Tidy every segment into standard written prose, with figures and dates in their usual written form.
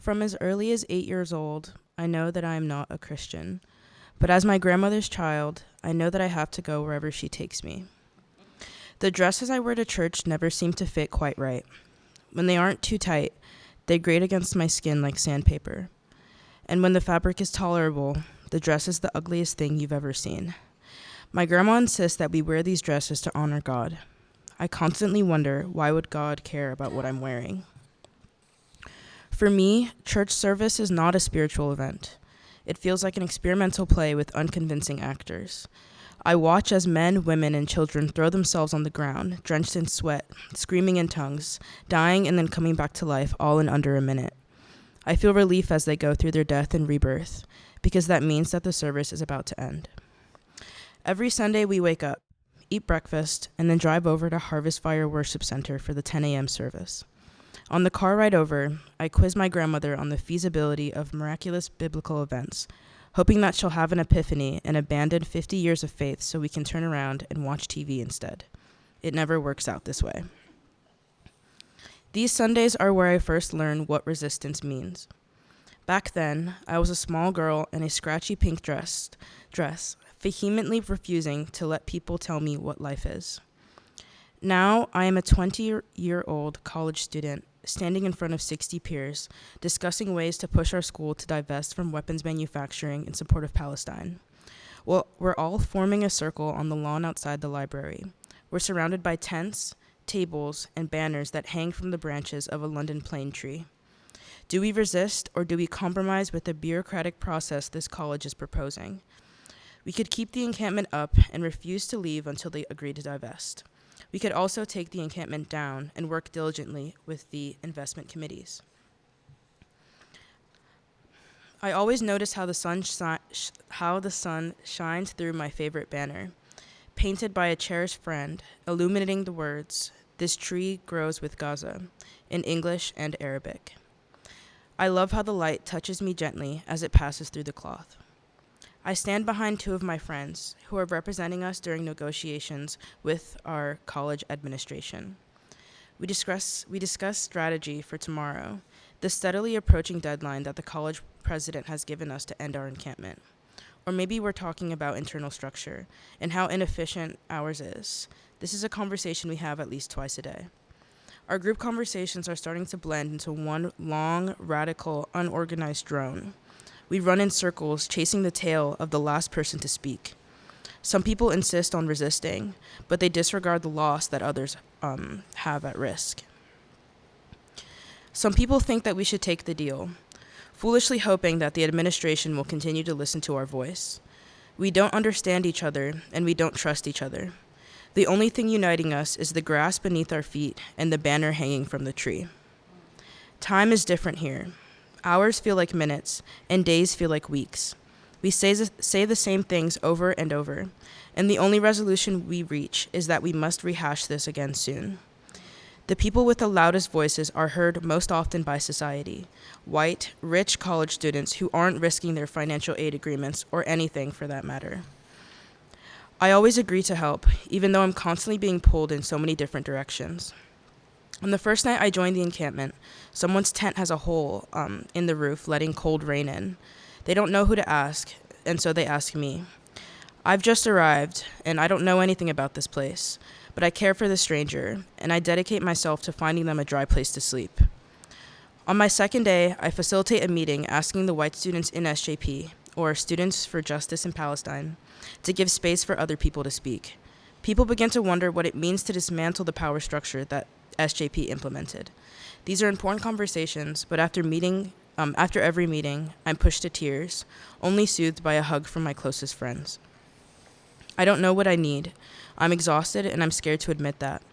From as early as 8 years old, I know that I am not a Christian. But as my grandmother's child, I know that I have to go wherever she takes me. The dresses I wear to church never seem to fit quite right. When they aren't too tight, they grate against my skin like sandpaper. And when the fabric is tolerable, the dress is the ugliest thing you've ever seen. My grandma insists that we wear these dresses to honor God. I constantly wonder, why would God care about what I'm wearing? For me, church service is not a spiritual event. It feels like an experimental play with unconvincing actors. I watch as men, women, and children throw themselves on the ground, drenched in sweat, screaming in tongues, dying and then coming back to life all in under a minute. I feel relief as they go through their death and rebirth, because that means that the service is about to end. Every Sunday we wake up, eat breakfast, and then drive over to Harvest Fire Worship Center for the 10 a.m. service. On the car ride over, I quiz my grandmother on the feasibility of miraculous biblical events, hoping that she'll have an epiphany and abandon 50 years of faith so we can turn around and watch TV instead. It never works out this way. These Sundays are where I first learn what resistance means. Back then, I was a small girl in a scratchy pink dress, vehemently refusing to let people tell me what life is. Now, I am a 20-year-old college student standing in front of 60 peers, discussing ways to push our school to divest from weapons manufacturing in support of Palestine. Well, we're all forming a circle on the lawn outside the library. We're surrounded by tents, tables, and banners that hang from the branches of a London plane tree. Do we resist, or do we compromise with the bureaucratic process this college is proposing? We could keep the encampment up and refuse to leave until they agree to divest. We could also take the encampment down and work diligently with the investment committees. I always notice how the sun shines through my favorite banner, painted by a cherished friend, illuminating the words, "This tree grows with Gaza," in English and Arabic. I love how the light touches me gently as it passes through the cloth. I stand behind two of my friends who are representing us during negotiations with our college administration. We discuss strategy for tomorrow, the steadily approaching deadline that the college president has given us to end our encampment. Or maybe we're talking about internal structure and how inefficient ours is. This is a conversation we have at least twice a day. Our group conversations are starting to blend into one long, radical, unorganized drone. We run in circles, chasing the tail of the last person to speak. Some people insist on resisting, but they disregard the loss that others have at risk. Some people think that we should take the deal, foolishly hoping that the administration will continue to listen to our voice. We don't understand each other, and we don't trust each other. The only thing uniting us is the grass beneath our feet and the banner hanging from the tree. Time is different here. Hours feel like minutes, and days feel like weeks. We say the same things over and over, and the only resolution we reach is that we must rehash this again soon. The people with the loudest voices are heard most often by society, white, rich college students who aren't risking their financial aid agreements or anything for that matter. I always agree to help, even though I'm constantly being pulled in so many different directions. On the first night I joined the encampment, someone's tent has a hole in the roof, letting cold rain in. They don't know who to ask, and so they ask me. I've just arrived, and I don't know anything about this place, but I care for the stranger, and I dedicate myself to finding them a dry place to sleep. On my second day, I facilitate a meeting asking the white students in SJP, or Students for Justice in Palestine, to give space for other people to speak. People begin to wonder what it means to dismantle the power structure that SJP implemented. These are important conversations, but after every meeting, I'm pushed to tears, only soothed by a hug from my closest friends. I don't know what I need. I'm exhausted, and I'm scared to admit that.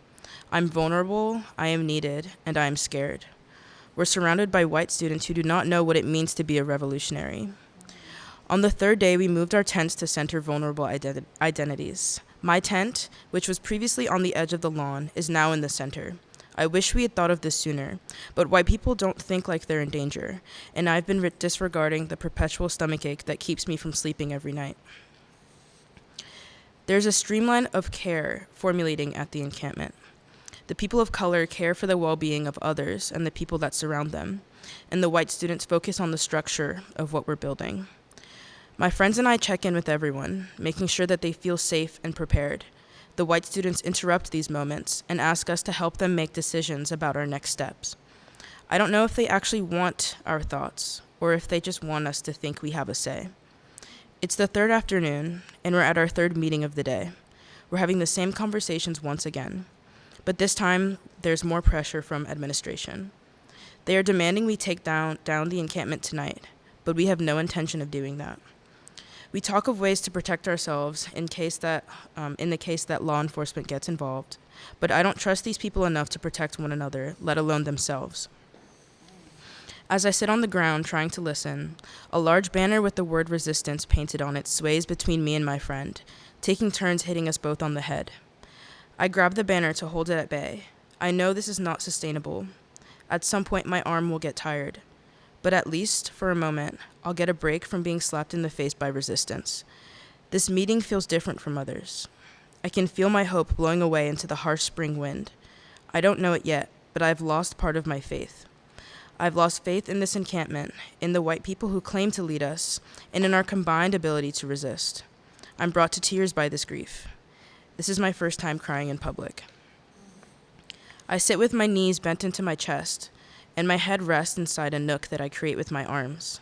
I'm vulnerable, I am needed, and I am scared. We're surrounded by white students who do not know what it means to be a revolutionary. On the third day, we moved our tents to center vulnerable identities. My tent, which was previously on the edge of the lawn, is now in the center. I wish we had thought of this sooner, but white people don't think like they're in danger, and I've been disregarding the perpetual stomachache that keeps me from sleeping every night. There's a streamline of care formulating at the encampment. The people of color care for the well-being of others and the people that surround them. and the white students focus on the structure of what we're building. My friends and I check in with everyone, making sure that they feel safe and prepared. The white students interrupt these moments and ask us to help them make decisions about our next steps. I don't know if they actually want our thoughts, or if they just want us to think we have a say. It's the third afternoon, and we're at our third meeting of the day. We're having the same conversations once again, but this time there's more pressure from administration. They are demanding we take down the encampment tonight, but we have no intention of doing that. We talk of ways to protect ourselves in the case that law enforcement gets involved, but I don't trust these people enough to protect one another, let alone themselves. As I sit on the ground trying to listen, a large banner with the word resistance painted on it sways between me and my friend, taking turns hitting us both on the head. I grab the banner to hold it at bay. I know this is not sustainable. At some point my arm will get tired, but at least, for a moment, I'll get a break from being slapped in the face by resistance. This meeting feels different from others. I can feel my hope blowing away into the harsh spring wind. I don't know it yet, but I've lost part of my faith. I've lost faith in this encampment, in the white people who claim to lead us, and in our combined ability to resist. I'm brought to tears by this grief. This is my first time crying in public. I sit with my knees bent into my chest, and my head rests inside a nook that I create with my arms.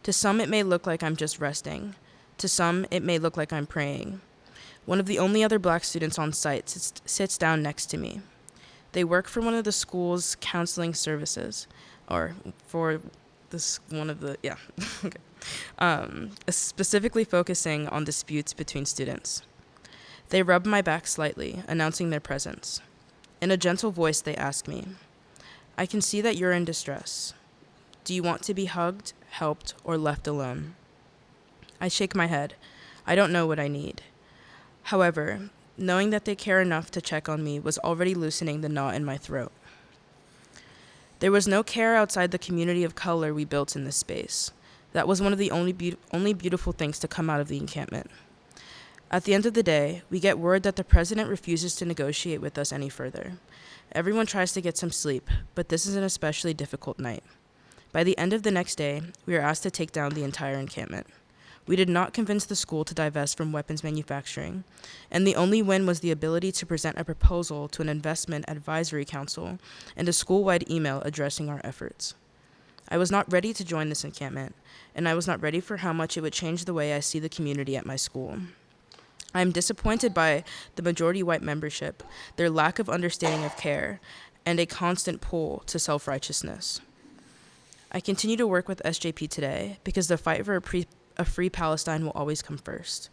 To some, it may look like I'm just resting. To some, it may look like I'm praying. One of the only other black students on site sits down next to me. They work for one of the school's counseling services, or for this one of the, yeah, okay. Specifically focusing on disputes between students. They rub my back slightly, announcing their presence. In a gentle voice, they ask me, "I can see that you're in distress. Do you want to be hugged, helped, or left alone?" I shake my head. I don't know what I need. However, knowing that they care enough to check on me was already loosening the knot in my throat. There was no care outside the community of color we built in this space. That was one of the only beautiful things to come out of the encampment. At the end of the day, we get word that the president refuses to negotiate with us any further. Everyone tries to get some sleep, but this is an especially difficult night. By the end of the next day, we are asked to take down the entire encampment. We did not convince the school to divest from weapons manufacturing, and the only win was the ability to present a proposal to an investment advisory council and a school-wide email addressing our efforts. I was not ready to join this encampment, and I was not ready for how much it would change the way I see the community at my school. I am disappointed by the majority white membership, their lack of understanding of care, and a constant pull to self-righteousness. I continue to work with SJP today because the fight for a free Palestine will always come first.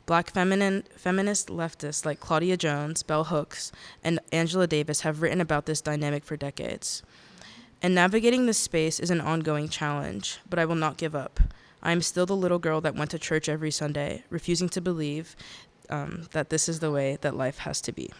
Black feminist leftists like Claudia Jones, Bell Hooks, and Angela Davis have written about this dynamic for decades. And navigating this space is an ongoing challenge, but I will not give up. I am still the little girl that went to church every Sunday, refusing to believe that this is the way that life has to be.